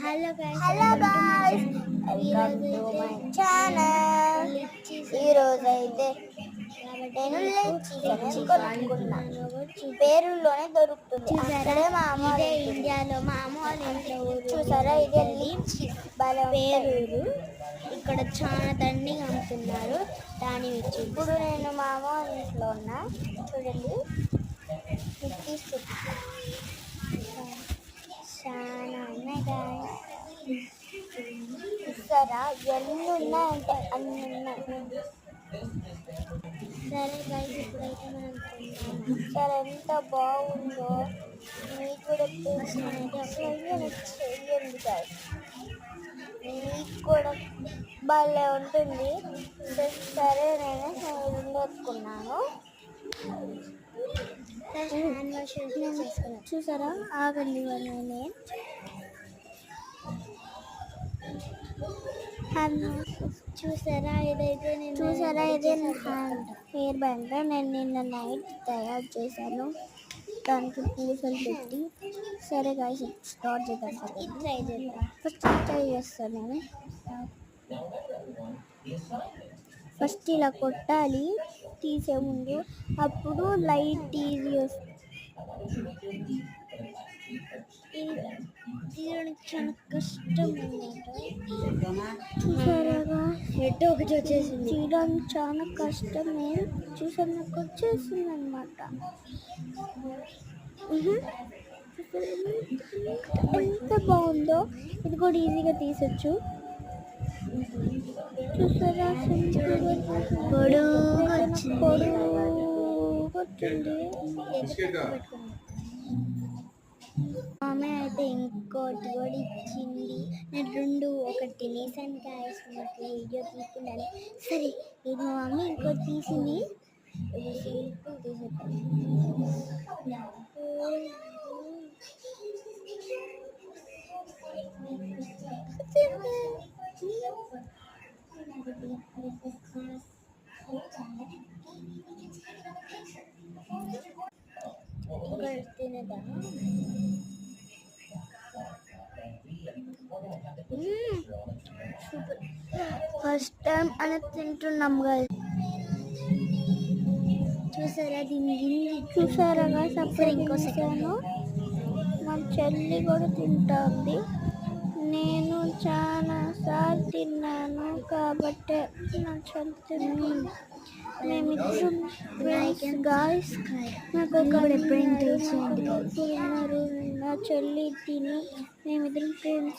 Hello hello guys, welcome to my channel. ఈరోజు అయితే నేను లెగ్ కొనుక్కున్నా. పేరులోనే దొరుకుతుంది. అక్కడే మా అమ్మ ఇండియాలో మా అమ్మ వాళ్ళ ఇంట్లో చూసారా, ఇదే పేరూరు. ఇక్కడ చాలా దండిగా అమ్ముతున్నారు. దాని ఇప్పుడు నేను మా అమ్మ వాళ్ళ ఇంట్లో ఉన్నా. చూడండి, చాలా ఉన్నాయి గాయ్స్. చూసారా ఎన్ని ఉన్నాయంటే అన్ని ఉన్నాయి. సరే గాయ్స్, ఇప్పుడైతే మనం సరే, ఎంత బాగుందో మీకు కూడా చేయండి గాయ్స్. మీకు కూడా భలే ఉంటుంది. సరే, నేను వేసుకున్నాను. చూసారా, ఆగండి నేను చూసారా ఇదే హెయిర్ బ్యాండ్ నేను నిన్న నైట్ తయారు చేశాను. దానికి పూసలు పెట్టి. సరే గాయ్స్, స్టార్ట్ చేద్దాం. ఫస్ట్ ట్రై చేస్తాను నేను. ఫస్ట్ ఇలా కొట్టాలి తీసే ముందు, అప్పుడు లైట్ ఈజీ వస్తుంది. తీయడానికి చాలా కష్టం చూసారా, హెడ్ ఒకటి వచ్చేసింది. తీయడానికి చాలా కష్టం. చూసారు, నాకు వచ్చేసింది అనమాట. ఎంత బాగుందో, ఇది కూడా ఈజీగా తీసొచ్చు. చూసారా, పొడుగు వచ్చింది. ఆమె అయితే ఇంకోటి కూడా ఇచ్చింది. నేను రెండు ఒకటి తినేసాను గాయస్. నాకు వీడియో తీసుకున్నాను. సరే, ఇది మా మమ్మీ ఇంకోటి తీసింది. సింపుల్ తీసేద్దాం. తినేదా ఫస్ట్ టైం అని తింటున్నాం కదా. చూసారా, దీన్ని చూసారా సపరేట్ ఇంకోసాను. మా చెల్లి కూడా తింటుంది. నేను చాలా సార్లు తిన్నాను కాబట్టి నా చెల్లి తిన్నాను. మేమిద్దరం గాయ్స్. నాకు ఎప్పుడైనా తెలిసింది. నా చెల్లి తిని మేమిద్దరం ఫ్రెండ్స్.